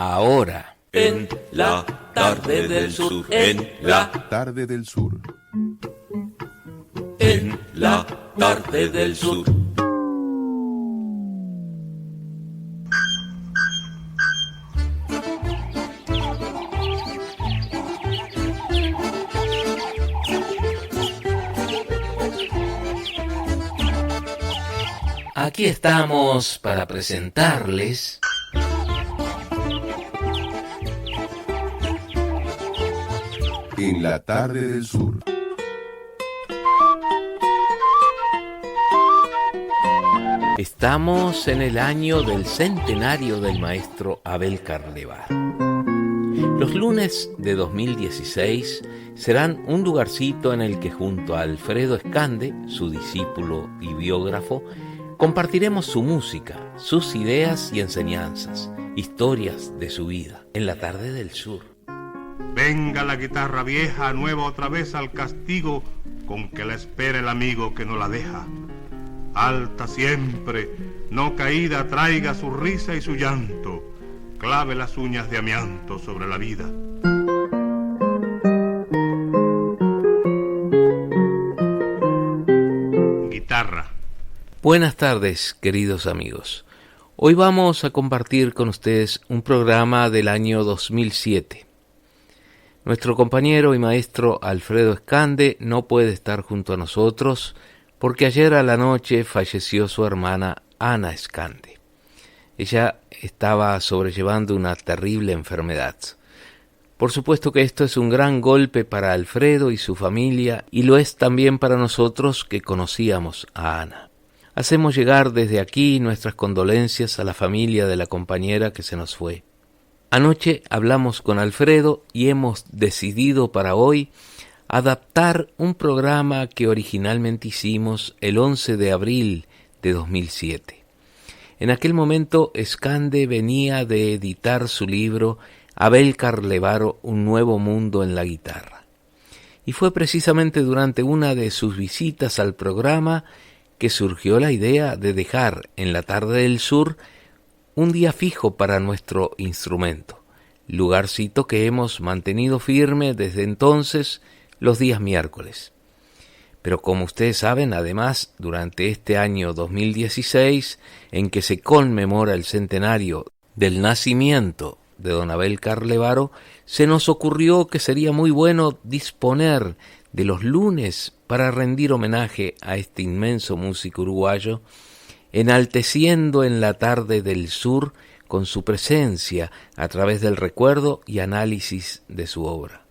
ahora. En la tarde del sur, en la tarde del sur. En la tarde del sur. Aquí estamos para presentarles En la tarde del sur. Estamos en el año del centenario del maestro Abel Carlevaro. Los lunes de 2016 serán un lugarcito en el que junto a Alfredo Escande, su discípulo y biógrafo, compartiremos su música, sus ideas y enseñanzas, historias de su vida, en la tarde del sur. Venga la guitarra vieja, nueva otra vez al castigo, con que la espera el amigo que no la deja. Alta siempre, no caída, traiga su risa y su llanto, clave las uñas de amianto sobre la vida. Guitarra. Buenas tardes, queridos amigos. Hoy vamos a compartir con ustedes un programa del año 2007. Nuestro compañero y maestro Alfredo Escande no puede estar junto a nosotros porque ayer a la noche falleció su hermana Ana Escande. Ella estaba sobrellevando una terrible enfermedad. Por supuesto que esto es un gran golpe para Alfredo y su familia, y lo es también para nosotros que conocíamos a Ana. Hacemos llegar desde aquí nuestras condolencias a la familia de la compañera que se nos fue. Anoche hablamos con Alfredo y hemos decidido para hoy adaptar un programa que originalmente hicimos el 11 de abril de 2007. En aquel momento Escande venía de editar su libro Abel Carlevaro, un nuevo mundo en la guitarra. Y fue precisamente durante una de sus visitas al programa que surgió la idea de dejar en la tarde del sur un día fijo para nuestro instrumento, lugarcito que hemos mantenido firme desde entonces los días miércoles. Pero como ustedes saben, además, durante este año 2016, en que se conmemora el centenario del nacimiento de don Abel Carlevaro, se nos ocurrió que sería muy bueno disponer de los lunes para rendir homenaje a este inmenso músico uruguayo, enalteciendo en la tarde del sur con su presencia a través del recuerdo y análisis de su obra.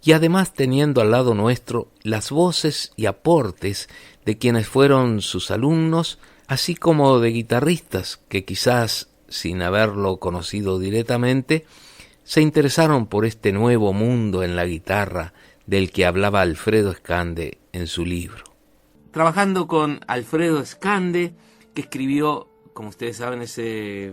Y además teniendo al lado nuestro las voces y aportes de quienes fueron sus alumnos, así como de guitarristas que quizás, sin haberlo conocido directamente, se interesaron por este nuevo mundo en la guitarra del que hablaba Alfredo Escande en su libro. Trabajando con Alfredo Escande, que escribió, como ustedes saben, ese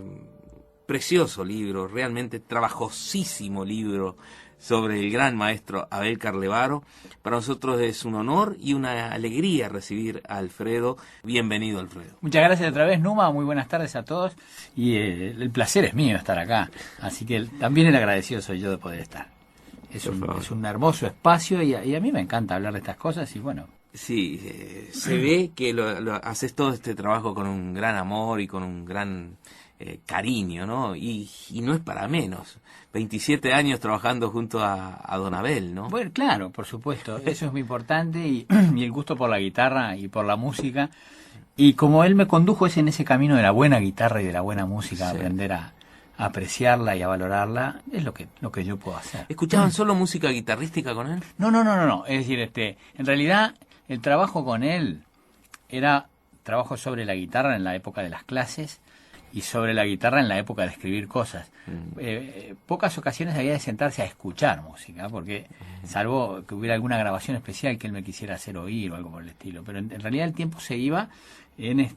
precioso libro, realmente trabajosísimo libro sobre el gran maestro Abel Carlevaro. Para nosotros es un honor y una alegría recibir a Alfredo. Bienvenido, Alfredo. Muchas gracias otra vez, Numa. Muy buenas tardes a todos. Y el placer es mío estar acá. Así que también el agradecido soy yo de poder estar. Es un hermoso espacio y a mí me encanta hablar de estas cosas y bueno. Sí, se ve que lo haces todo este trabajo con un gran amor y con un gran cariño, ¿no? Y no es para menos. 27 años trabajando junto a don Abel, ¿no? Bueno, claro, por supuesto. Eso es muy importante y el gusto por la guitarra y por la música. Y como él me condujo es en ese camino de la buena guitarra y de la buena música, sí. Aprender a apreciarla y a valorarla, es lo que yo puedo hacer. ¿Escuchaban solo música guitarrística con él? No. Es decir, en realidad el trabajo con él era trabajo sobre la guitarra en la época de las clases y sobre la guitarra en la época de escribir cosas. Pocas ocasiones había de sentarse a escuchar música, porque salvo que hubiera alguna grabación especial que él me quisiera hacer oír o algo por el estilo, pero en realidad el tiempo se iba en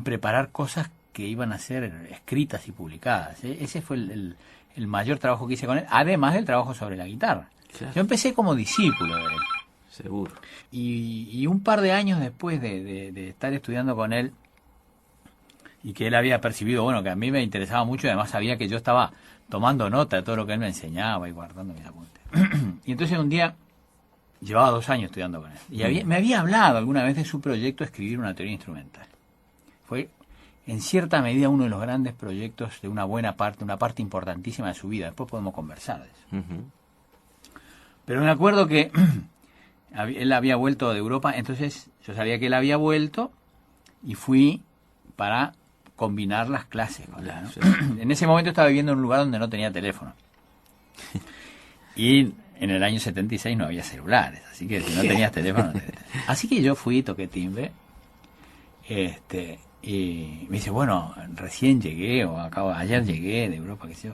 preparar cosas que iban a ser escritas y publicadas. Ese fue el mayor trabajo que hice con él, además del trabajo sobre la guitarra. Claro. Yo empecé como discípulo de él. Seguro. Y un par de años después de estar estudiando con él y que él había percibido, bueno, que a mí me interesaba mucho y además sabía que yo estaba tomando nota de todo lo que él me enseñaba y guardando mis apuntes. Y entonces un día, llevaba 2 años estudiando con él, y me había hablado alguna vez de su proyecto de escribir una teoría instrumental. Fue en cierta medida uno de los grandes proyectos de una parte importantísima de su vida. Después podemos conversar de eso. Pero me acuerdo que él había vuelto de Europa, entonces yo sabía que él había vuelto y fui para combinar las clases con él, ¿no? Sí. En ese momento estaba viviendo en un lugar donde no tenía teléfono. Y en el año 76 no había celulares, así que si no tenías teléfono... Así que yo fui, toqué timbre, y me dice, bueno, recién llegué, ayer llegué de Europa, qué sé yo.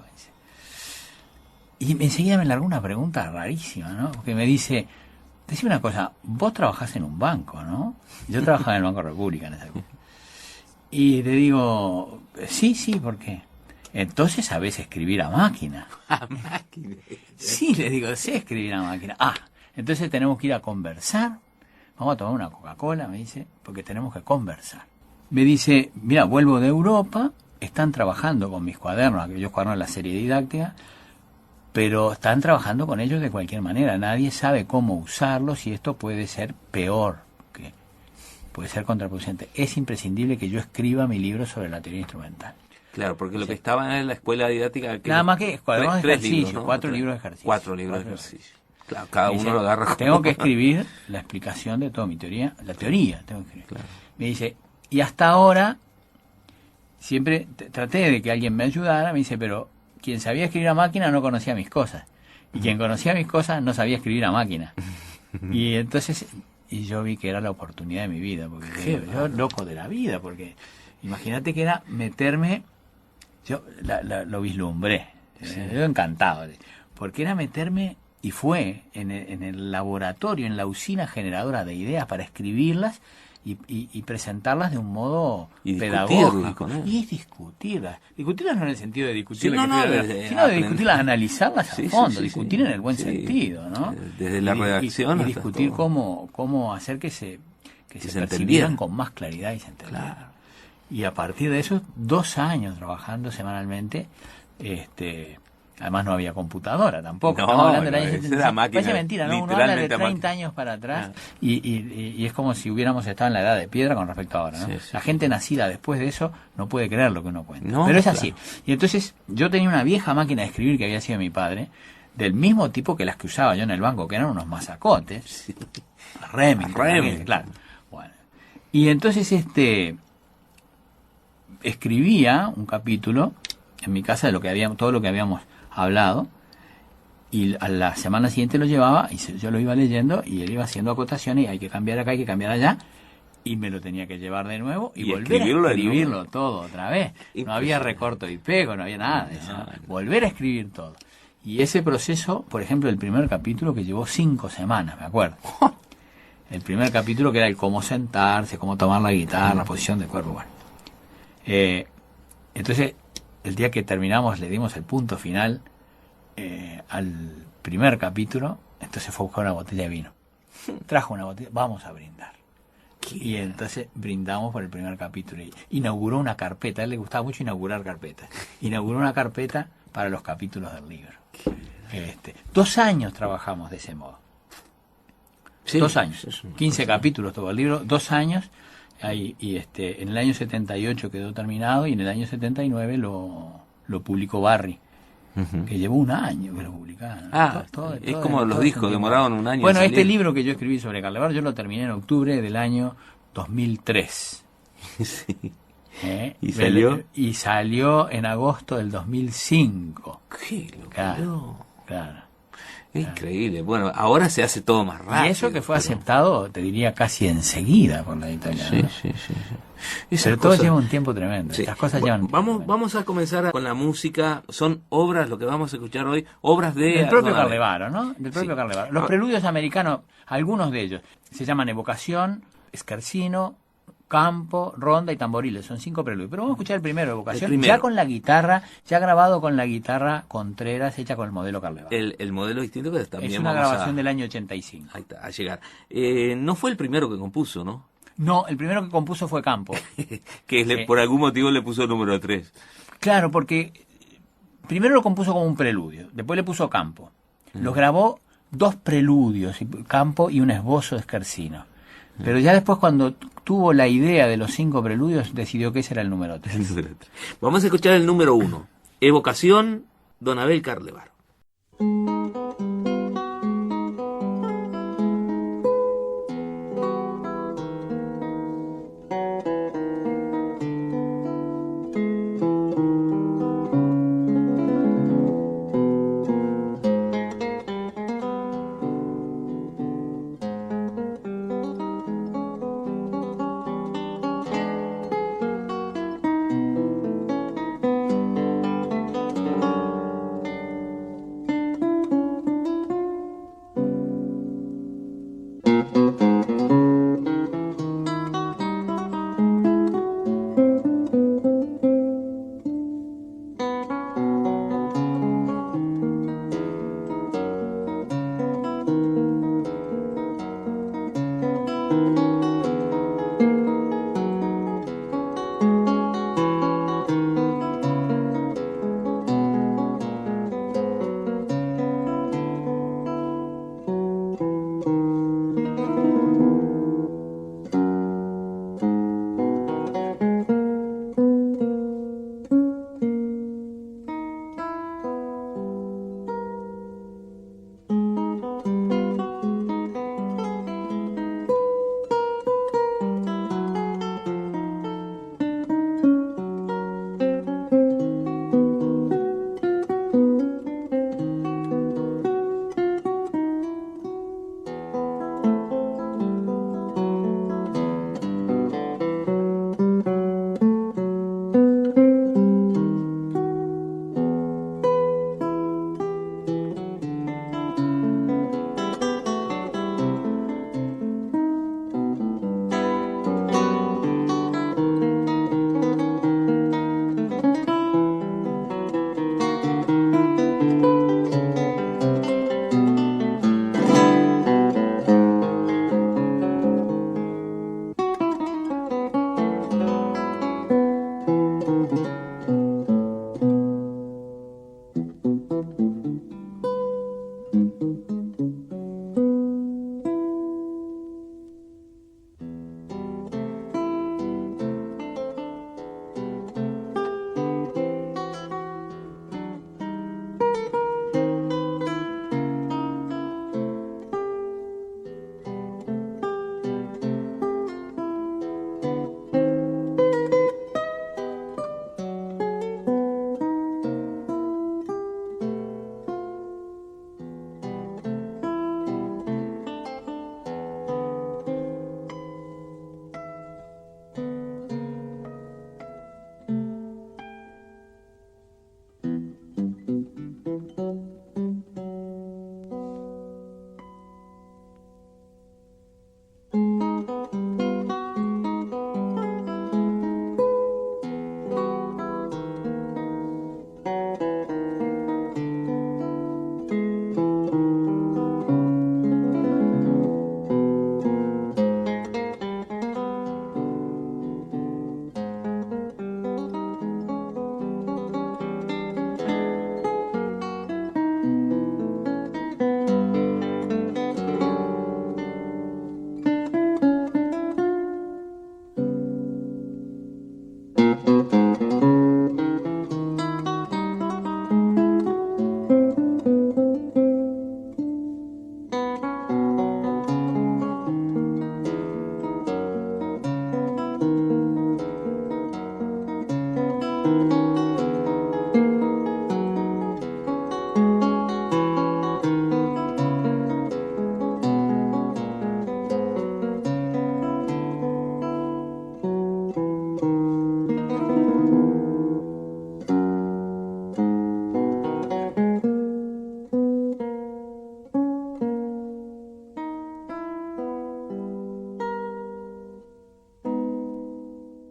Y enseguida me largó una pregunta rarísima, ¿no? Porque me dice, decime una cosa, vos trabajás en un banco, ¿no? Yo trabajaba en el Banco República en esa época. Y le digo, sí, ¿por qué? Entonces sabés escribir a máquina. ¿A máquina? Sí, le digo, sé escribir a máquina. Entonces tenemos que ir a conversar. Vamos a tomar una Coca-Cola, me dice, porque tenemos que conversar. Me dice, mira, vuelvo de Europa, están trabajando con mis cuadernos, aquellos cuadernos de la serie didáctica, pero están trabajando con ellos de cualquier manera. Nadie sabe cómo usarlos y esto puede ser peor, puede ser contraproducente. Es imprescindible que yo escriba mi libro sobre la teoría instrumental. Claro, porque lo que estaba en la escuela didáctica... Nada más que cuadernos de ejercicio, libros, ¿no? 4 libros de ejercicio. 4 libros de ejercicio. Claro, cada uno lo agarra como... Tengo que escribir la explicación de toda mi teoría, la teoría tengo que escribir. Claro. Me dice, y hasta ahora, siempre traté de que alguien me ayudara, me dice, pero quien sabía escribir a máquina no conocía mis cosas. Y quien conocía mis cosas no sabía escribir a máquina. Y entonces... Y yo vi que era la oportunidad de mi vida, porque yo loco de la vida, porque imagínate que era meterme, yo lo vislumbré, yo encantado, porque era meterme, y fue en el laboratorio, en la usina generadora de ideas para escribirlas y presentarlas de un modo pedagógico. Y discutirlas no en el sentido de discutirlas, sino de discutirlas, analizarlas a fondo, discutir en el buen sentido, ¿no? Desde la redacción y discutir cómo hacer que se percibieran con más claridad y se entendieran. Claro. Y a partir de eso, 2 años trabajando semanalmente, además no había computadora tampoco. Estamos hablando del año 75. Parece mentira, ¿no? Uno habla de 30 años para atrás y es como si hubiéramos estado en la edad de piedra con respecto a ahora, ¿no? La gente nacida después de eso no puede creer lo que uno cuenta. Pero es así. Y entonces yo tenía una vieja máquina de escribir que había sido mi padre, del mismo tipo que las que usaba yo en el banco, que eran unos masacotes. Remington, claro. Bueno. Y entonces escribía un capítulo en mi casa de todo lo que habíamos hablado, y a la semana siguiente lo llevaba y yo lo iba leyendo y él iba haciendo acotaciones y hay que cambiar acá, hay que cambiar allá, y me lo tenía que llevar de nuevo y volver a escribirlo todo otra vez. No había recorto y pego, no había nada de eso. Volver a escribir todo. Y ese proceso, por ejemplo, el primer capítulo que llevó 5 semanas, me acuerdo. El primer capítulo que era el cómo sentarse, cómo tomar la guitarra, la posición del cuerpo. Bueno. Entonces, el día que terminamos, le dimos el punto final al primer capítulo, entonces fue a buscar una botella de vino. Trajo una botella, vamos a brindar. Y entonces brindamos por el primer capítulo. Y inauguró una carpeta, a él le gustaba mucho inaugurar carpetas. Inauguró una carpeta para los capítulos del libro. 2 años trabajamos de ese modo. 2 años. 15 capítulos tuvo el libro, 2 años. En el año 78 quedó terminado y en el año 79 lo publicó Barry, que llevó 1 año que lo publicaron. Es como los discos, demoraron 1 año. Bueno, libro que yo escribí sobre Carlevar, yo lo terminé en octubre del año 2003. Sí. ¿Y salió? Y salió en agosto del 2005. ¡Qué locura! Claro. Increíble. Bueno, ahora se hace todo más rápido. Y eso que fue aceptado, te diría, casi enseguida por la editorial. Sí. Pero todo lleva un tiempo tremendo. Estas cosas llevan vamos a comenzar con la música. Son obras, lo que vamos a escuchar hoy, obras del propio Carlevaro, ¿no? Del propio Carlevaro. Los preludios americanos, algunos de ellos, se llaman Evocación, Scherzino, Campo, Ronda y Tamboriles. Son 5 preludios. Pero vamos a escuchar el primero, Evocación, ya con la guitarra, ya grabado con la guitarra Contreras, hecha con el modelo Carlevaro. El modelo distinto, pero también es una grabación del año 85. Ahí está, a llegar. No fue el primero que compuso, ¿no? No, el primero que compuso fue Campo. Que por algún motivo le puso el número 3. Claro, porque primero lo compuso como un preludio, después le puso Campo. Los grabó 2 preludios, Campo y un esbozo de Scherzino. Pero ya después, cuando tuvo la idea de los 5 preludios, decidió que ese era el número 3. Vamos a escuchar el número 1. Evocación, Don Abel Carlevaro.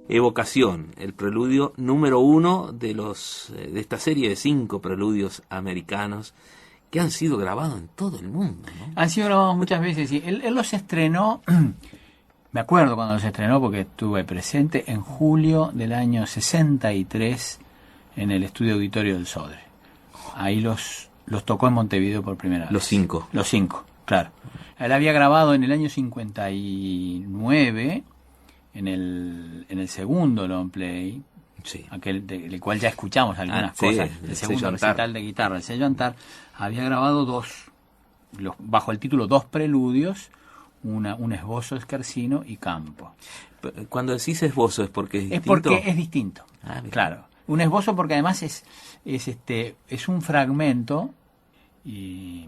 Evocación, el preludio número 1 de esta serie de 5 preludios americanos que han sido grabados en todo el mundo, ¿no? Han sido grabados muchas veces, sí. Él los estrenó Me acuerdo cuando se estrenó porque estuve presente en julio del año 63 en el estudio auditorio del Sodre. Ahí los tocó en Montevideo por primera vez. Los 5. Los 5, claro. Él había grabado en el año 59 en el segundo long play, Sí. aquel del cual ya escuchamos algunas sí, cosas, el el segundo sello Antar. recital de guitarra, el sello Antar, había grabado bajo el título Dos Preludios, un esbozo esquercino y campo. Cuando decís esbozo es porque es Es distinto. porque es distinto, Ah, mira. claro. Un esbozo porque además es un fragmento y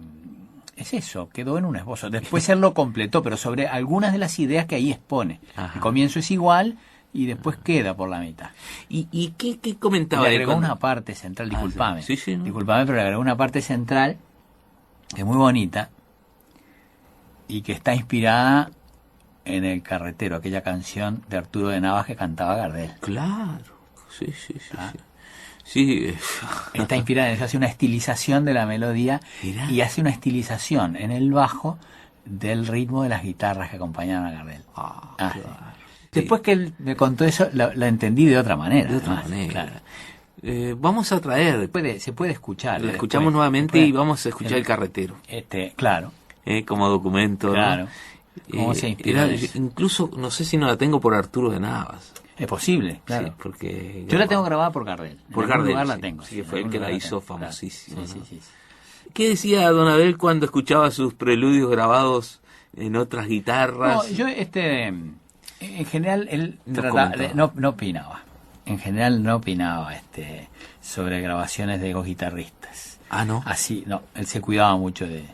es eso, quedó en un esbozo. Después él lo completó, pero sobre algunas de las ideas que ahí expone. Ajá. El comienzo es igual y después queda por la mitad. ¿Y qué comentaba Le él agregó cuando- una parte central, disculpame. sí, sí, ¿no? Disculpame, pero le agregó una parte central que es muy bonita y que está inspirada en El Carretero, aquella canción de Arturo de Navas que cantaba Gardel. Claro, sí, sí, sí. Sí, sí, Está inspirada en eso, hace una estilización de la melodía Mirá. y hace una estilización en el bajo del ritmo de las guitarras que acompañaban a Gardel. Ah, Ah, claro. sí. Después que él me contó eso, la entendí de otra manera. De otra además, manera. claro. Vamos a traer, Se puede escuchar. la después. escuchamos nuevamente Después- y vamos a escuchar El Carretero, Claro, como documento, ¿no? claro. ¿Cómo se inspiró era- en eso? incluso, no sé si no la tengo por Arturo de Navas. Es posible, claro. Sí, porque Yo la tengo grabada por Gardel. Por En algún Gardel, lugar la sí. tengo. Sí, en fue el algún que la lugar hizo tengo, famosísima, claro. Sí, ¿no? sí, sí. ¿Qué decía Don Abel cuando escuchaba sus preludios grabados en otras guitarras? No, yo en general él No no opinaba. En general no opinaba sobre grabaciones de dos guitarristas. Ah, ¿no? Así, no, él se cuidaba mucho de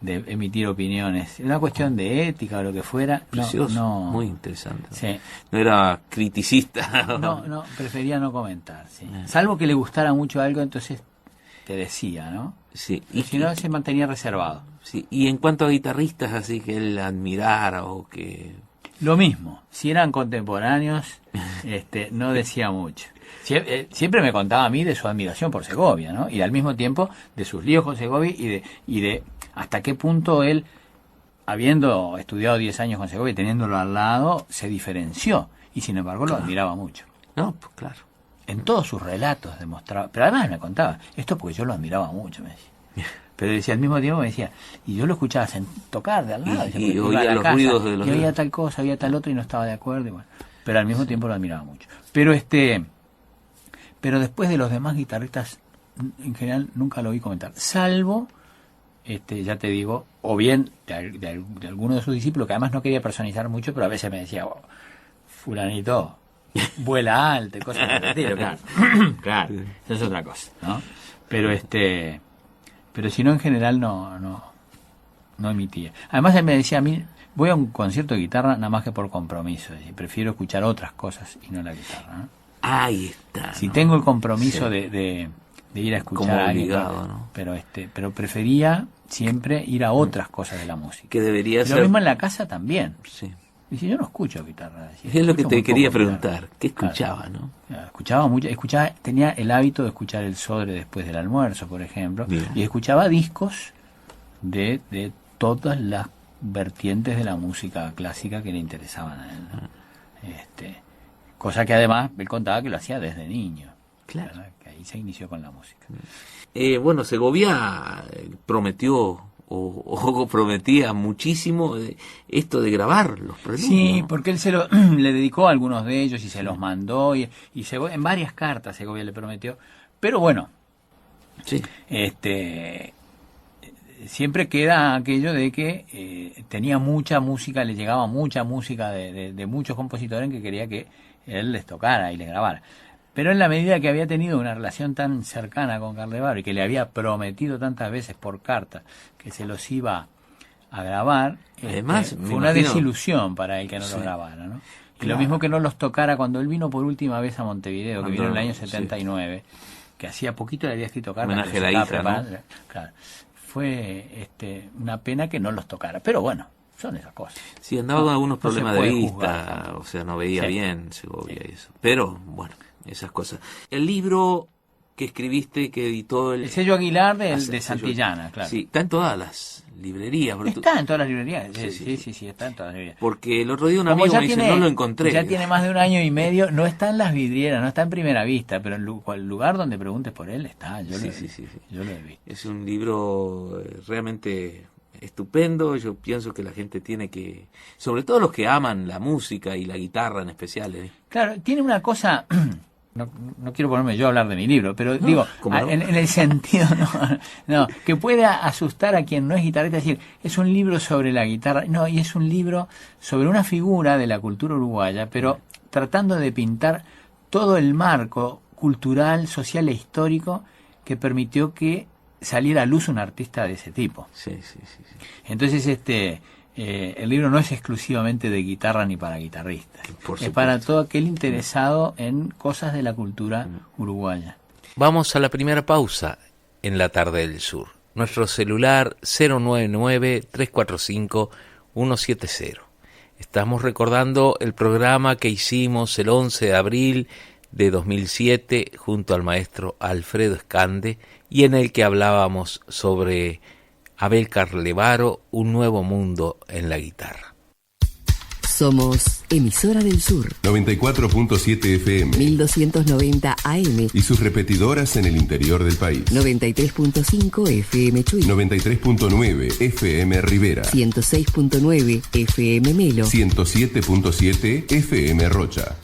emitir opiniones. Una cuestión de ética o lo que fuera. Precioso, No, muy interesante. Sí. No era criticista. No, prefería no comentar, sí. Salvo que le gustara mucho algo, entonces te decía, ¿no? Sí, Y si no, se mantenía reservado. sí. Y en cuanto a guitarristas, así que él admirara o que... Lo mismo, si eran contemporáneos, no decía mucho. Siempre me contaba a mí de su admiración por Segovia, ¿no? Y al mismo tiempo de sus líos con Segovia y de hasta qué punto él, habiendo estudiado 10 años con Segovia y teniéndolo al lado, se diferenció. Y sin embargo lo admiraba mucho. No, pues claro. En todos sus relatos demostraba, pero además me contaba, esto porque yo lo admiraba mucho, me decía. Pero decía, al mismo tiempo me decía, y yo lo escuchaba tocar de al lado. Y decía, porque oía iba a la los casa, ruidos de los y oía dedos. tal cosa, oía tal otro y no estaba de acuerdo. Y bueno, pero al mismo tiempo lo admiraba mucho. Pero después de los demás guitarristas, en general nunca lo oí comentar, salvo, ya te digo, o bien de alguno de sus discípulos, que además no quería personalizar mucho, pero a veces me decía, oh, fulanito, vuela alto, y cosas por el estilo, claro. Claro, eso es otra cosa, ¿no? Pero si no, en general no emitía. Además él me decía a mí, voy a un concierto de guitarra nada más que por compromiso, es decir, prefiero escuchar otras cosas y no la guitarra, ¿no? Ahí está. Si ¿no? tengo el compromiso Sí. de ir a escuchar Como a alguien, obligado, ¿no? pero prefería siempre ir a otras cosas de la música. Que debería Y ser... lo mismo en la casa también. Sí. Dice, yo no escucho guitarra. Decía, Es lo que escucho te muy quería poco guitarra. preguntar. ¿Qué Claro. escuchaba, no? Escuchaba mucho, tenía el hábito de escuchar el Sodre después del almuerzo, por ejemplo, Bien. y escuchaba discos de todas las vertientes de la música clásica que le interesaban a él, ¿no? Cosa que además él contaba que lo hacía desde niño. Claro. ¿Verdad? Que ahí se inició con la música. Bueno, Segovia prometió o prometía muchísimo esto de grabar los preludios. Sí, ¿no? porque él le dedicó a algunos de ellos y se los mandó y en varias cartas Segovia le prometió. Pero bueno, Sí. siempre queda aquello de que tenía mucha música, le llegaba mucha música de muchos compositores que quería que él les tocara y les grabara. Pero en la medida que había tenido una relación tan cercana con Carlevaro y que le había prometido tantas veces por carta que se los iba a grabar, Además, me fue una imagino- desilusión para él que no Sí. lo grabara, ¿no? Y Claro. lo mismo que no los tocara cuando él vino por última vez a Montevideo, que Cuando- vino en el año sí. 79, que hacía poquito le había escrito cartas. Homenaje pero a se la estaba hija, ¿no? preparando. Claro. Fue una pena que no los tocara, pero bueno, son esas cosas. Sí, andaba con algunos no se problemas de puede vista, juzgar, ¿no? o sea, no veía Sí. bien Segovia y eso. Pero, bueno, esas cosas. El libro que escribiste, que editó El sello Aguilar de sello- Santillana, claro. Sí, está en todas las librerías. porque tú- Está en todas las librerías. Sí, Sí, está en todas las librerías. Porque el otro día un Como amigo ya me dice, tiene- no lo encontré. Ya tiene más de 1 año y medio, no está en las vidrieras, no está en Primera Vista, pero en el lugar donde preguntes por él está. Yo lo he Sí, visto. sí. Yo lo he visto. Es un libro realmente estupendo. Yo pienso que la gente tiene que, sobre todo los que aman la música y la guitarra en especial. Claro, tiene una cosa, no quiero ponerme yo a hablar de mi libro, pero digo, ¿cómo no? en el sentido, no, que puede asustar a quien no es guitarrista, decir, es un libro sobre la guitarra, no, y es un libro sobre una figura de la cultura uruguaya, pero tratando de pintar todo el marco cultural, social e histórico que permitió que saliera a luz un artista de ese tipo. Sí. Entonces, el libro no es exclusivamente de guitarra ni para guitarristas. Por Es supuesto. para todo aquel interesado en cosas de la cultura uruguaya. Vamos a la primera pausa en la tarde del sur. Nuestro celular 099-345-170. Estamos recordando el programa que hicimos el 11 de abril de 2007 junto al maestro Alfredo Escande y en el que hablábamos sobre Abel Carlevaro, un nuevo mundo en la guitarra. Somos Emisora del Sur, 94.7 FM 1290 AM, y sus repetidoras en el interior del país. 93.5 FM Chuy, 93.9 FM Rivera, 106.9 FM Melo, 107.7 FM Rocha.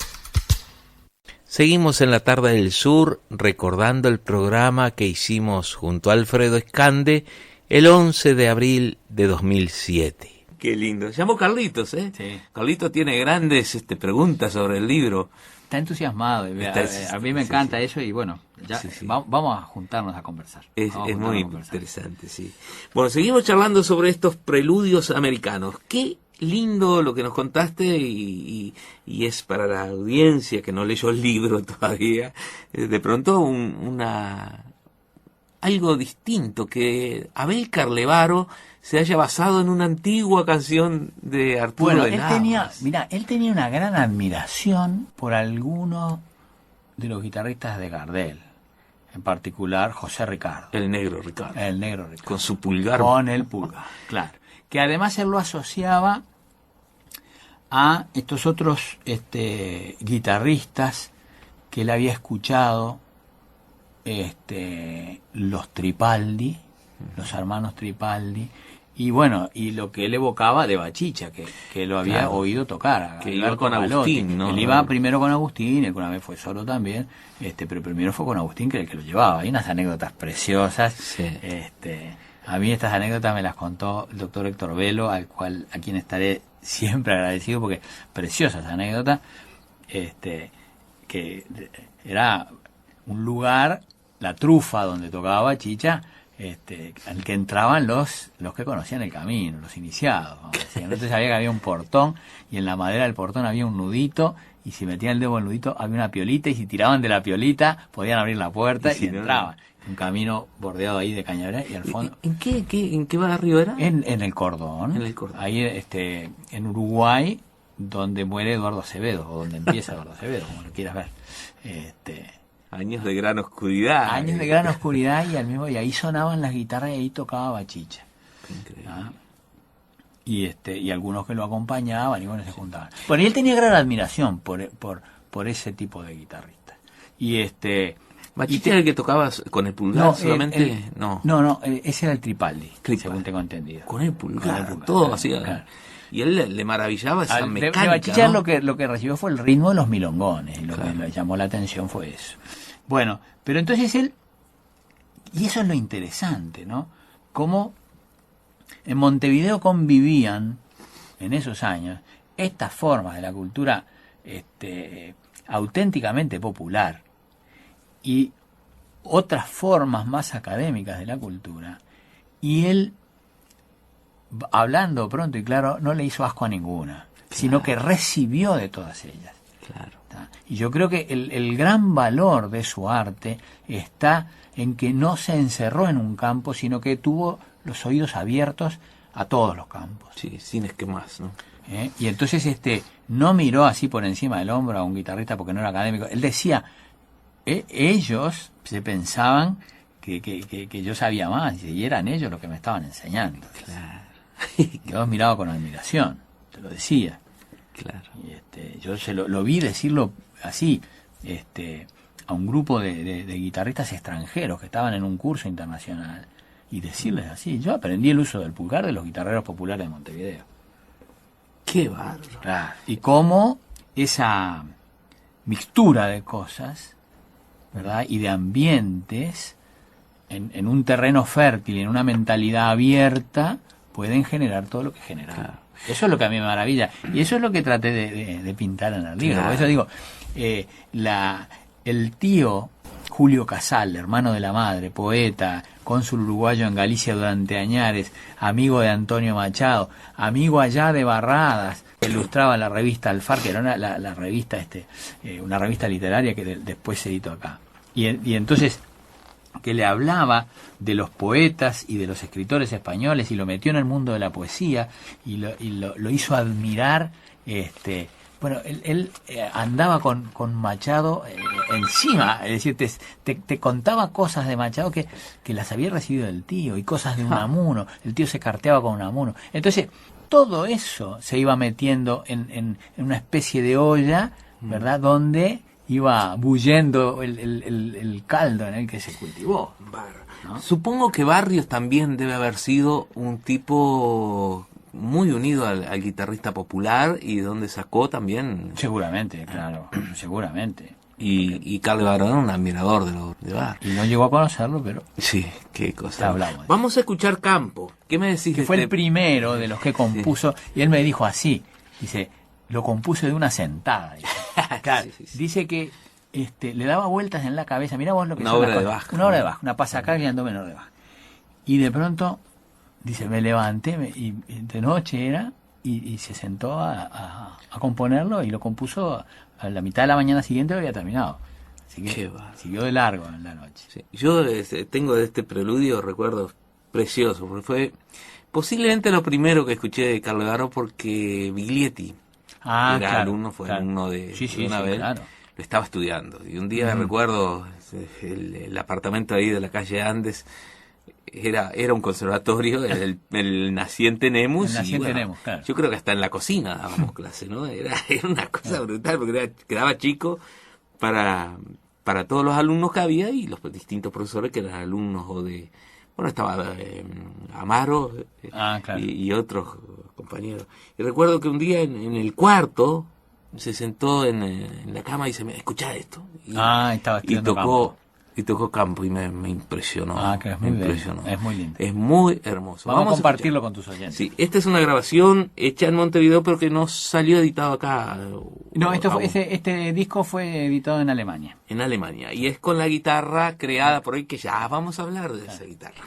Seguimos en la tarde del sur recordando el programa que hicimos junto a Alfredo Escande el 11 de abril de 2007. Qué lindo. Se llamó Carlitos, ¿eh? Sí. Carlitos tiene grandes preguntas sobre el libro. Está entusiasmado. A mí me encanta eso y bueno, ya Sí. vamos a juntarnos a conversar. Es Vamos a juntarnos muy a conversar. interesante, sí. Bueno, seguimos charlando sobre estos preludios americanos. Qué lindo lo que nos contaste y es para la audiencia que no leyó el libro todavía, de pronto algo distinto, que Abel Carlevaro se haya basado en una antigua canción de Arturo Bueno, de Navas. él tenía una gran admiración por algunos de los guitarristas de Gardel, en particular José Ricardo, El negro Ricardo, el negro Ricardo. con su pulgar. Con el pulgar, claro. Que además él lo asociaba a estos otros guitarristas que él había escuchado, los Tripaldi, los hermanos Tripaldi, y bueno, y lo que él evocaba de Bachicha, que lo había Claro. oído tocar. Que Alberto iba con Malotti. Agustín, ¿no? Él iba primero con Agustín, él una vez fue solo también, pero primero fue con Agustín, que era el que lo llevaba. Hay unas anécdotas preciosas. Sí. A mí estas anécdotas me las contó el doctor Héctor Velo, a quien estaré siempre agradecido, porque preciosas anécdotas, que era un lugar, la trufa donde tocaba Bachicha, al que entraban los que conocían el camino, los iniciados, vamos a decir. Entonces sabía que había un portón y en la madera del portón había un nudito, y si metían el dedo en el nudito había una piolita, y si tiraban de la piolita podían abrir la puerta Y si y no, entraban. Un camino bordeado ahí de cañaveral y al fondo ¿En qué barrio era? en el Cordón. En el Cordón. Ahí en Uruguay, donde muere Eduardo Acevedo, o donde empieza Eduardo Acevedo, como lo quieras ver. Años de gran oscuridad. Años de gran oscuridad, y ahí sonaban las guitarras y ahí tocaba Bachicha. Increíble. ¿Ah? Y algunos que lo acompañaban y bueno, se juntaban. Bueno, y él tenía gran admiración por ese tipo de guitarristas. Bachicha era el que tocaba con el pulgar solamente. No, ese era el Tripaldi, Tripaldi. según tengo entendido. Con el pulgar, Con el todo claro, hacía. claro. Y él le maravillaba esa De mecánica. Bachicha ¿no? lo que recibió fue el ritmo de los milongones, y lo que le llamó la atención fue eso. Bueno, pero entonces él, y eso es lo interesante, ¿no? Cómo en Montevideo convivían en esos años estas formas de la cultura auténticamente popular y otras formas más académicas de la cultura, y él, hablando pronto y claro, no le hizo asco a ninguna, sino que recibió de todas ellas. Claro. Y yo creo que el gran valor de su arte está en que no se encerró en un campo, sino que tuvo los oídos abiertos a todos los campos. Sí, sin esquemas, ¿no? Y entonces no miró así por encima del hombro a un guitarrista porque no era académico. Él decía, ellos se pensaban que yo sabía más, y eran ellos los que me estaban enseñando. Claro. Yo los miraba con admiración, te lo decía. Claro. Y yo lo vi decirlo así, a un grupo de guitarristas extranjeros que estaban en un curso internacional, y decirles así. Yo aprendí el uso del pulgar de los guitarreros populares de Montevideo. Qué bárbaro. Claro. Y cómo esa mixtura de cosas, ¿verdad? Y de ambientes en un terreno fértil, en una mentalidad abierta, pueden generar todo lo que generan. Claro. Eso es lo que a mí me maravilla. Y eso es lo que traté de pintar en el libro. Claro. Por eso digo, el tío Julio Casal, hermano de la madre, poeta, cónsul uruguayo en Galicia durante añares, amigo de Antonio Machado, amigo allá de Barradas, que ilustraba la revista Alfar, que era la revista, una revista literaria que después se editó acá. Y entonces, que le hablaba de los poetas y de los escritores españoles, y lo metió en el mundo de la poesía, y lo hizo admirar. Bueno, él andaba con Machado encima, es decir, te contaba cosas de Machado que las había recibido del tío, y cosas de Unamuno. El tío se carteaba con Unamuno. Entonces, todo eso se iba metiendo en una especie de olla, ¿verdad?, donde iba bullendo el caldo en el que se cultivó. ¿No? Supongo que Barrios también debe haber sido un tipo muy unido al guitarrista popular, y donde sacó también... Seguramente, claro, seguramente. Y Carlos Barón era un admirador de Barrios. Y no llegó a conocerlo, pero... Sí, qué cosa. Hablamos. Vamos a escuchar Campo. ¿Qué me decís? Que fue el primero de los que compuso, y él me dijo así, dice, lo compuse de una sentada. Dice. Claro, Sí. dice que le daba vueltas en la cabeza, mirá vos lo que Una son obra las de cosas. Bach. Una obra de Bach, una pasacaglia en do menor de Bach. Y de pronto, dice, me levanté, y de noche era, y se sentó a componerlo, y lo compuso a la mitad de la mañana siguiente, lo había terminado. Así que siguió de largo en la noche. Sí. Yo tengo de este preludio recuerdos preciosos, porque fue posiblemente lo primero que escuché de Carlos Barón, porque Biglietti era claro, alumno, fue claro. alumno de Sí, una vez, claro. lo estaba estudiando. Y un día recuerdo el apartamento ahí de la calle Andes, era un conservatorio, el naciente Nemus. El naciente Nemus, claro. Yo creo que hasta en la cocina dábamos clase, ¿no? Era una cosa brutal, porque quedaba chico para todos los alumnos que había, y los distintos profesores que eran alumnos bueno, estaba Amaro Claro. y otros compañeros. Y recuerdo que un día en el cuarto se sentó en la cama y dice, escuchá esto. Estaba estudiando tocó Campo, y me impresionó. Que es me muy impresionó. bello, es muy lindo. Es muy hermoso. Vamos a compartirlo escuchar. con tus oyentes. Sí, esta es una grabación hecha en Montevideo, pero que no salió editado acá. No, este disco fue editado en Alemania. En Alemania. Y es con la guitarra creada por hoy, que ya vamos a hablar de esa guitarra.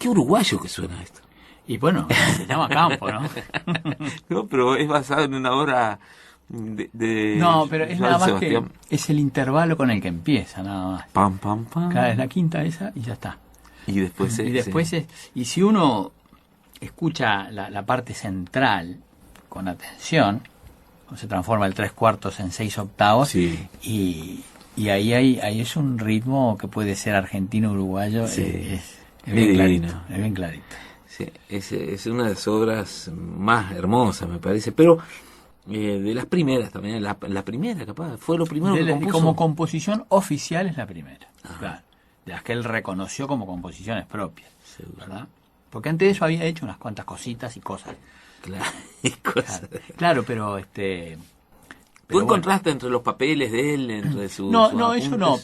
qué uruguayo que suena esto. Y bueno, se llama Campo, ¿no? No, pero es basado en una obra de No, pero es Joan nada más Sebastián. que es el intervalo con el que empieza, nada más. Pam, pam, pam. Cada vez la quinta esa y ya está. Y después Y si uno escucha la parte central con atención, se transforma el 3/4 en 6/8, Sí. y ahí es un ritmo que puede ser argentino, uruguayo, Sí. es Es bien divino. clarito, es bien clarito. Sí, es una de las obras más hermosas, me parece, pero de las primeras también, la primera capaz, fue lo primero que compuso. Como composición oficial es la primera, claro, de las que él reconoció como composiciones propias, Seguro. ¿verdad? Porque antes de eso había hecho unas cuantas cositas y cosas. Claro, y cosas. Claro, pero ¿Tú bueno. encontraste entre los papeles de él, entre sus No, sus eso apuntes? no,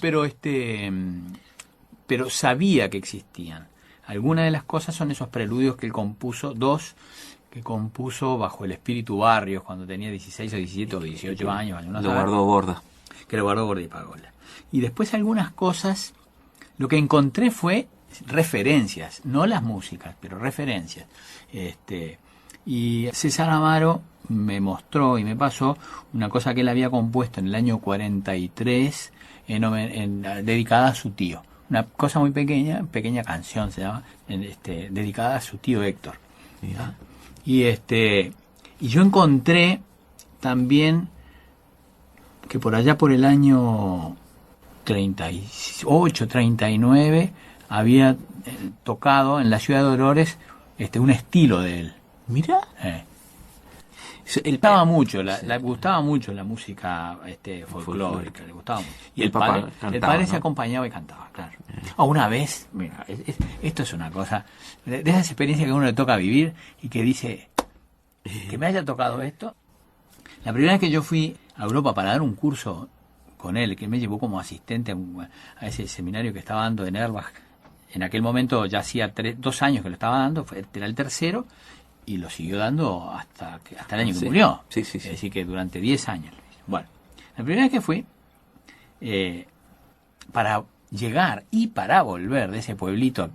pero sabía que existían. Algunas de las cosas son esos preludios que él compuso, dos que compuso bajo el espíritu Barrios cuando tenía 16 o 17 o 18 años. Lo guardó Borda. Que lo guardó Borda y Pagola. Y después algunas cosas, lo que encontré fue referencias, no las músicas, pero referencias. Y César Amaro me mostró y me pasó una cosa que él había compuesto en el año 43 dedicada a su tío. Una cosa muy pequeña canción se llama, dedicada a su tío Héctor. Mira. Y yo encontré también que por allá por el año 38, 39 había tocado en la ciudad de Dolores un estilo de él. Mira. Le gustaba mucho la música folclórica, le gustaba mucho. Y el papá padre cantaba, se ¿no? acompañaba y cantaba, claro. Una vez, mira, esto es una cosa, de esas experiencias que a uno le toca vivir y que dice, que me haya tocado esto. La primera vez que yo fui a Europa para dar un curso con él, que me llevó como asistente a ese seminario que estaba dando en Erbach, en aquel momento ya hacía 2 años que lo estaba dando, era el tercero, y lo siguió dando hasta el año que murió. Sí. Es decir, que durante 10 años. Bueno, la primera vez que fui, para llegar y para volver de ese pueblito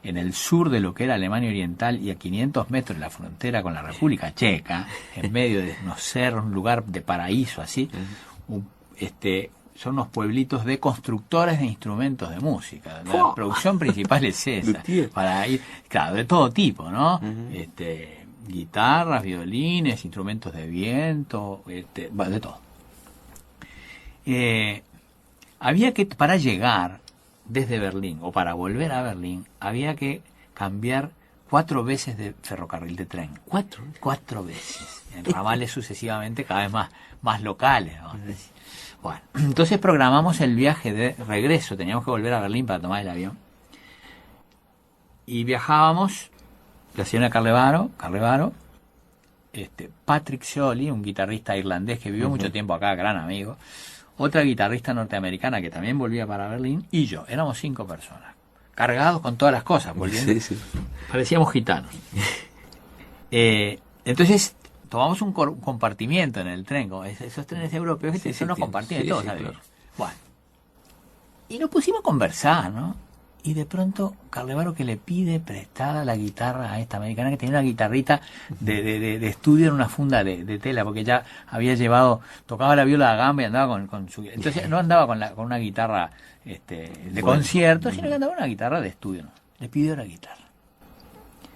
en el sur de lo que era Alemania Oriental y a 500 metros de la frontera con la República Checa, en medio de unos cerros, un lugar de paraíso así, son unos pueblitos de constructores de instrumentos de música. La producción principal es esa. Para ir, claro, de todo tipo, ¿no? Guitarras, violines, instrumentos de viento, de todo. Había que, para llegar desde Berlín o para volver a Berlín, había que cambiar 4 veces de ferrocarril, de tren. 4 veces. En ramales sucesivamente cada vez más locales, vamos a decir. Bueno, entonces programamos el viaje de regreso, teníamos que volver a Berlín para tomar el avión. Y viajábamos, la señora Carlevaro, Patrick Scioli, un guitarrista irlandés que vivió mucho tiempo acá, gran amigo, otra guitarrista norteamericana que también volvía para Berlín, y yo, éramos 5 personas, cargados con todas las cosas, volviendo. Sí. Parecíamos gitanos. Entonces tomamos un compartimiento en el tren, como esos trenes europeos que son los compartimentos, ¿sabes? Claro. Bueno, y nos pusimos a conversar, ¿no? Y de pronto Carlevaro que le pide prestada la guitarra a esta americana que tenía una guitarrita de estudio en una funda de tela, porque ya había tocaba la viola de gamba y andaba con su... Entonces no andaba con una guitarra de concierto, sino que andaba con una guitarra de estudio, ¿no? Le pidió la guitarra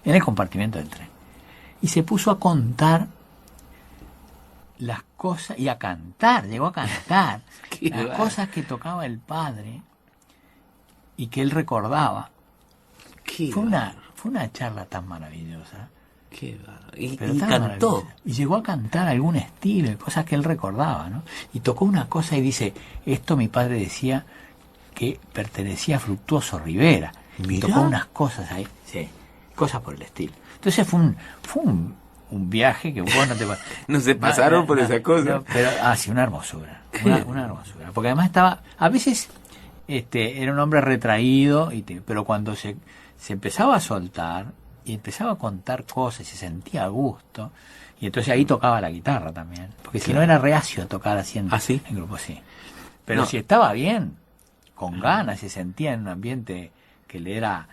en el compartimento del tren. Y se puso a contar las cosas, y a cantar, llegó a cantar las cosas que tocaba el padre y que él recordaba. Fue una charla tan maravillosa. Y cantó. Y llegó a cantar algún estilo, cosas que él recordaba, ¿no? Y tocó una cosa y dice, esto mi padre decía que pertenecía a Fructuoso Rivera. Y tocó unas cosas ahí, sí, cosas por el estilo. Entonces fue un viaje que vos no te... No se pasaron por esa cosa. Pero, sí, una hermosura. Una hermosura. Porque además estaba... A veces era un hombre retraído, pero cuando se empezaba a soltar y empezaba a contar cosas y se sentía a gusto, y entonces ahí tocaba la guitarra también. Porque si no era reacio a tocar así en grupo, sí. Pero si estaba bien, con ganas, se sentía en un ambiente que le era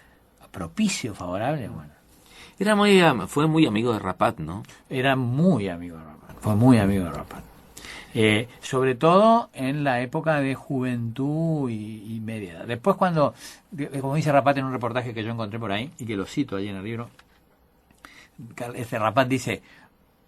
propicio, favorable, bueno. Fue muy amigo de Rapat, ¿no? Era muy amigo de Rapat, fue muy amigo de Rapat. Sobre todo en la época de juventud y media edad. Después cuando, como dice Rapat en un reportaje que yo encontré por ahí, y que lo cito allí en el libro, Rapat dice,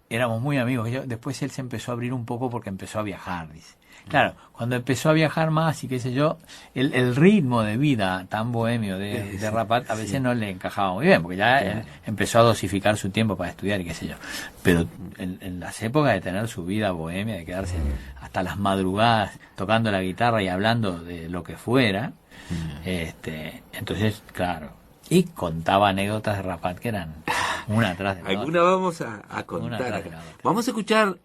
éramos muy amigos. Después él se empezó a abrir un poco porque empezó a viajar, dice. Claro, cuando empezó a viajar más y qué sé yo, el ritmo de vida tan bohemio de Rapat a veces no le encajaba muy bien, porque ya él empezó a dosificar su tiempo para estudiar y qué sé yo. Pero en las épocas de tener su vida bohemia, de quedarse hasta las madrugadas tocando la guitarra y hablando de lo que fuera, entonces, claro, y contaba anécdotas de Rapat que eran una atrás de la otra. Alguna vamos a contar. Vamos a escuchar,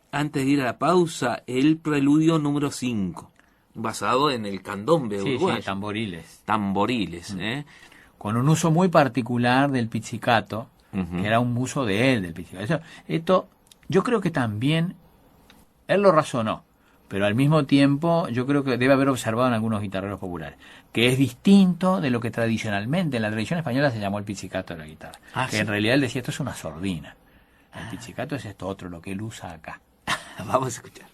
antes de ir a la pausa, el preludio número 5, basado en el candombe uruguayo. Sí, tamboriles. Tamboriles, Con un uso muy particular del pizzicato, que era un uso de él, del pizzicato. Esto, yo creo que también, él lo razonó, pero al mismo tiempo yo creo que debe haber observado en algunos guitarreros populares, que es distinto de lo que tradicionalmente, en la tradición española se llamó el pizzicato de la guitarra. Que en realidad él decía, esto es una sordina. El pizzicato es esto otro, lo que él usa acá. Vamos a escuchar.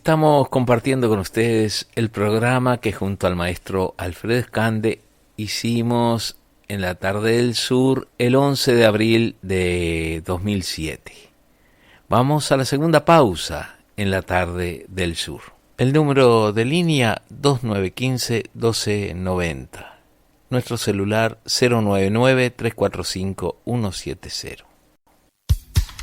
estamos compartiendo con ustedes el programa que junto al maestro Alfredo Escande hicimos en la Tarde del Sur el 11 de abril de 2007. Vamos a la segunda pausa en la Tarde del Sur. El número de línea 2915-1290. Nuestro celular 099-345-170.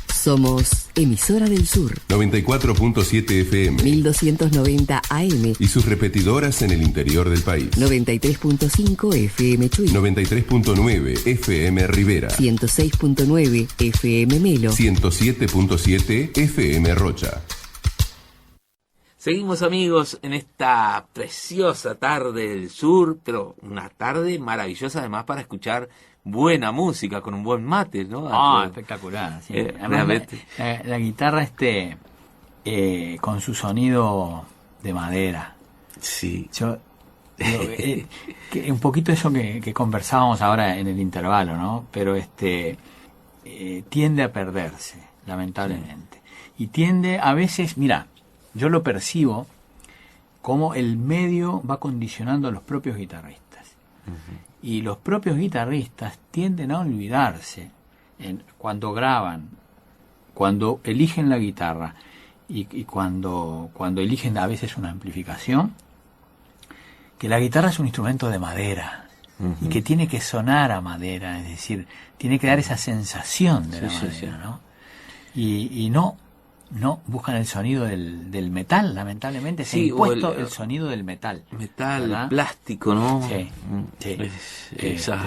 Somos Emisora del Sur. 94.7 FM. 1290 AM. Y sus repetidoras en el interior del país. 93.5 FM Chuy. 93.9 FM Rivera. 106.9 FM Melo. 107.7 FM Rocha. Seguimos, amigos, en esta preciosa tarde del sur, pero una tarde maravillosa además para escuchar buena música con un buen mate, ¿no? Espectacular. Sí. Realmente. La guitarra con su sonido de madera. Sí. Yo que un poquito eso que conversábamos ahora en el intervalo, ¿no? Pero tiende a perderse, lamentablemente. Y tiende a veces, mira, yo lo percibo como el medio va condicionando a los propios guitarristas. Uh-huh. Y los propios guitarristas tienden a olvidarse cuando graban, cuando eligen la guitarra y cuando eligen a veces una amplificación, que la guitarra es un instrumento de madera. Uh-huh. Y que tiene que sonar a madera, es decir, tiene que dar esa sensación de la madera, ¿no? Y no buscan el sonido del metal, lamentablemente se ha impuesto el sonido del metal. Metal, ¿verdad? Plástico, ¿no? Sí. Esas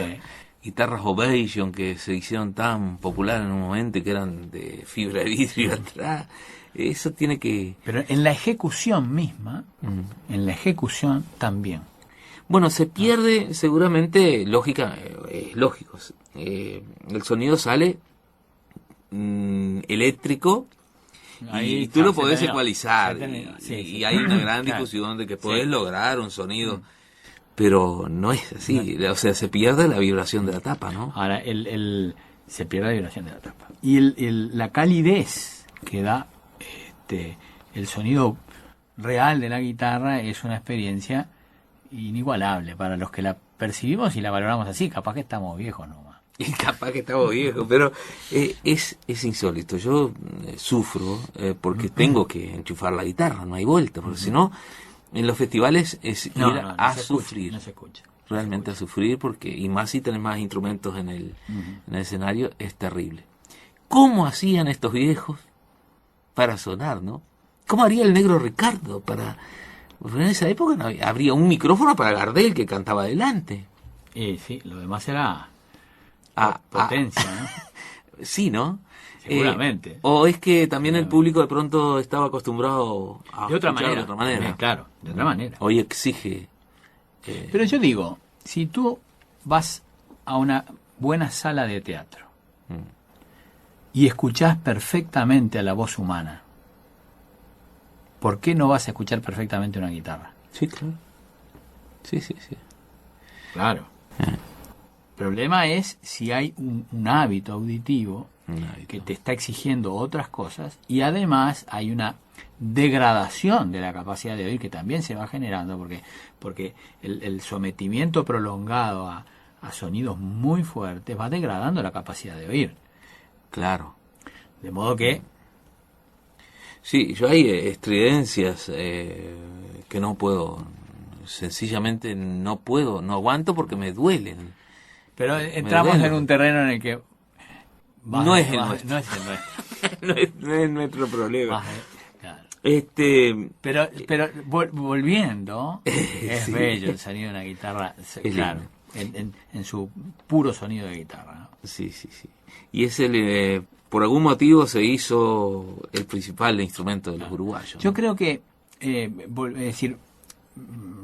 guitarras Ovation que se hicieron tan populares en un momento, que eran de fibra de vidrio atrás. Eso tiene que... Pero en la ejecución misma, en la ejecución también. Bueno, se pierde seguramente, es lógico. El sonido sale eléctrico. Y tú lo podés ecualizar y hay una gran discusión de que podés lograr un sonido, pero no es así, o sea, se pierde la vibración de la tapa, ¿no? Ahora, se pierde la vibración de la tapa. Y la calidez que da el sonido real de la guitarra es una experiencia inigualable para los que la percibimos y la valoramos así. Capaz que estamos viejos nomás. Y capaz que estamos viejos, pero es insólito. Yo sufro porque tengo que enchufar la guitarra, no hay vuelta, porque si no, en los festivales es ir a sufrir. No se escucha. Realmente a sufrir, porque y más si tenés más instrumentos en el escenario, es terrible. ¿Cómo hacían estos viejos para sonar, no? ¿Cómo haría el negro Ricardo para...? Porque en esa época no habría un micrófono para Gardel que cantaba adelante. Sí, lo demás era... potencia, ¿no? Sí, ¿no? Seguramente. O es que también el público de pronto estaba acostumbrado a de otra manera. Claro, de otra manera. Hoy exige. Pero yo digo, si tú vas a una buena sala de teatro y escuchás perfectamente a la voz humana, ¿por qué no vas a escuchar perfectamente una guitarra? Sí, claro. Sí. Claro. El problema es si hay un hábito auditivo que te está exigiendo otras cosas y además hay una degradación de la capacidad de oír que también se va generando porque el sometimiento prolongado a sonidos muy fuertes va degradando la capacidad de oír. Claro. De modo que... Sí, yo hay estridencias que no puedo, sencillamente no aguanto porque me duelen. Pero entramos en un terreno en el que... No es el nuestro. No es nuestro problema. Claro. Pero volviendo, es bello el sonido de una guitarra, claro, en su puro sonido de guitarra, ¿no? Sí. Y es por algún motivo se hizo el principal instrumento de los uruguayos. Yo creo que, es decir,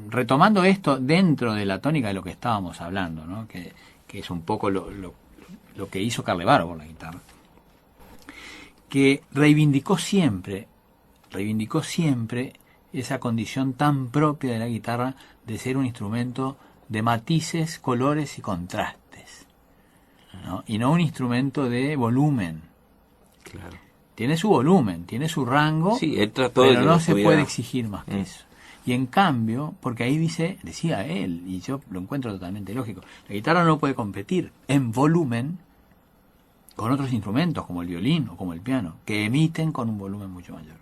retomando esto dentro de la tónica de lo que estábamos hablando, ¿no? Que es un poco lo que hizo Carlevaro con la guitarra, que reivindicó siempre esa condición tan propia de la guitarra de ser un instrumento de matices, colores y contrastes, ¿no? Y no un instrumento de volumen. Claro. Tiene su volumen, tiene su rango, Sí, él trató pero de no que se tuviera- puede exigir más que eso. Y en cambio, porque ahí decía él, y yo lo encuentro totalmente lógico, la guitarra no puede competir en volumen con otros instrumentos, como el violín o como el piano, que emiten con un volumen mucho mayor.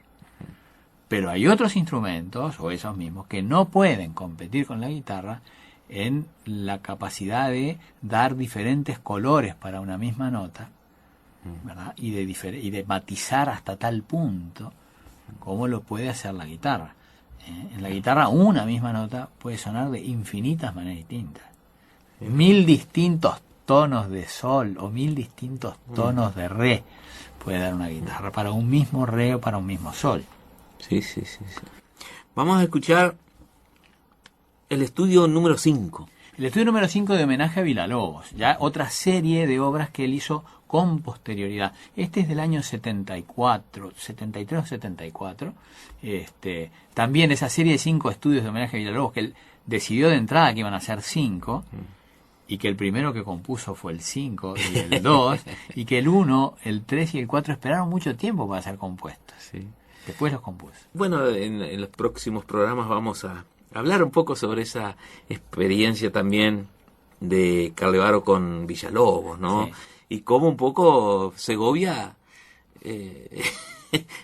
Pero hay otros instrumentos, o esos mismos, que no pueden competir con la guitarra en la capacidad de dar diferentes colores para una misma nota, ¿verdad? Y de matizar hasta tal punto como lo puede hacer la guitarra. En la guitarra una misma nota puede sonar de infinitas maneras distintas. 1000 distintos tonos de sol o 1000 distintos tonos de re puede dar una guitarra para un mismo re o para un mismo sol. Sí. Vamos a escuchar el estudio número 5. El estudio número 5 de homenaje a Villalobos, ya otra serie de obras que él hizo con posterioridad. Este es del año 74, 73 o 74. También esa serie de 5 estudios de homenaje a Villalobos, que él decidió de entrada que iban a ser 5, y que el primero que compuso fue el 5 y el 2, y que el 1, el 3 y el 4 esperaron mucho tiempo para ser compuestos. Sí. Después los compuso. Bueno, en los próximos programas vamos a hablar un poco sobre esa experiencia también de Carlevaro con Villalobos, ¿no? Sí. Y cómo un poco Segovia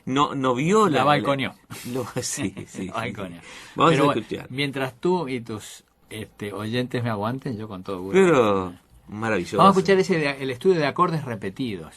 no vio La balconeó. Sí. Balconeó. Vamos Pero a bueno, escuchar. mientras tú y tus oyentes me aguanten, yo con todo gusto. Pero maravilloso. Vamos a escuchar el estudio de acordes repetidos.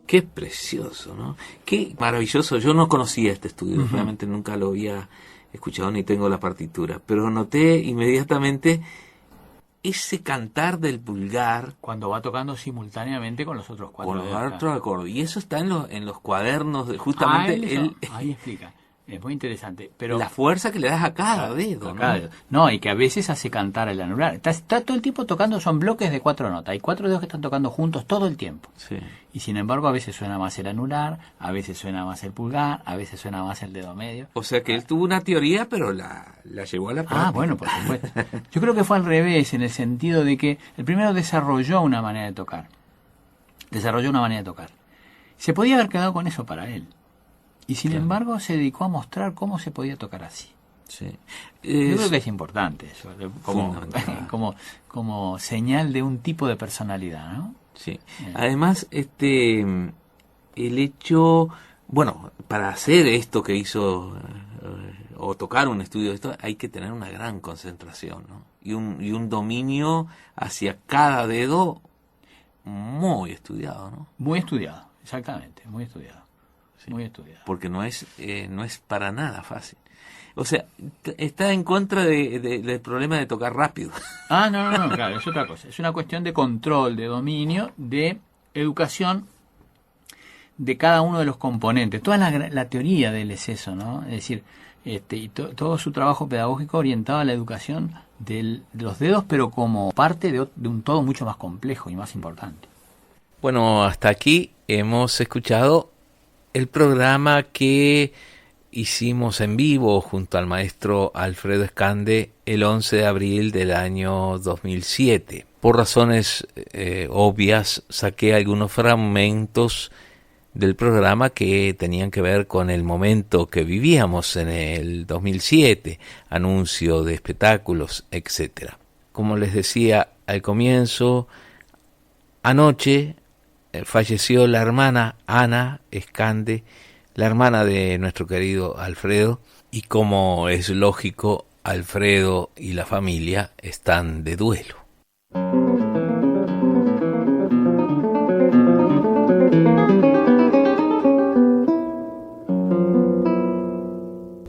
Qué precioso, ¿no? Qué maravilloso. Yo no conocía este estudio, realmente nunca lo había escuchado ni tengo la partitura, pero noté inmediatamente ese cantar del pulgar Cuando va tocando simultáneamente con los otros cuatro. con los de acá. otros acordes. Y eso está en los cuadernos, justamente Ahí explica. Es muy interesante. Pero la fuerza que le das a cada dedo, a ¿no? cada dedo. No, y que a veces hace cantar el anular. Está todo el tiempo tocando, son bloques de 4 notas. Hay 4 dedos que están tocando juntos todo el tiempo. Sí. Y sin embargo, a veces suena más el anular, a veces suena más el pulgar, a veces suena más el dedo medio. O sea que él tuvo una teoría, pero la llevó a la práctica. Ah, bueno, por supuesto. Yo creo que fue al revés, en el sentido de que el primero desarrolló una manera de tocar. Se podía haber quedado con eso para él. Y sin embargo se dedicó a mostrar cómo se podía tocar así. Sí. Yo creo que es importante eso, Fundamental. como señal de un tipo de personalidad, ¿no? Sí. Además, el hecho, bueno, para hacer esto que hizo o tocar un estudio de esto, hay que tener una gran concentración, ¿no? Y un dominio hacia cada dedo muy estudiado, ¿no? Muy estudiado, exactamente, muy estudiado. Sí. Muy estudiado. Porque no es para nada fácil. O sea, está en contra del problema de tocar rápido. Ah, no, claro, es otra cosa. Es una cuestión de control, de dominio, de educación de cada uno de los componentes. Toda la teoría de él es eso, ¿no? Es decir, y todo su trabajo pedagógico orientado a la educación de los dedos, pero como parte de un todo mucho más complejo y más importante. Bueno, hasta aquí hemos escuchado el programa que hicimos en vivo junto al maestro Alfredo Escande el 11 de abril del año 2007. Por razones obvias, saqué algunos fragmentos del programa que tenían que ver con el momento que vivíamos en el 2007, anuncio de espectáculos, etc. Como les decía al comienzo, anoche falleció la hermana Ana Escande, la hermana de nuestro querido Alfredo, y como es lógico, Alfredo y la familia están de duelo.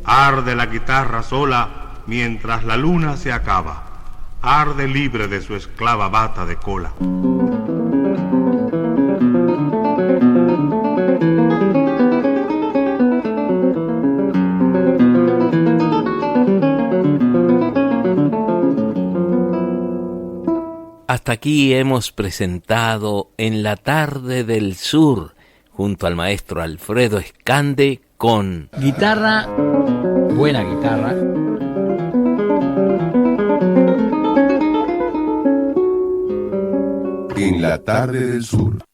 Arde la guitarra sola mientras la luna se acaba. Arde libre de su esclava bata de cola. Hasta aquí hemos presentado En la tarde del sur, junto al maestro Alfredo Escande, con Guitarra, buena guitarra. En la tarde del sur.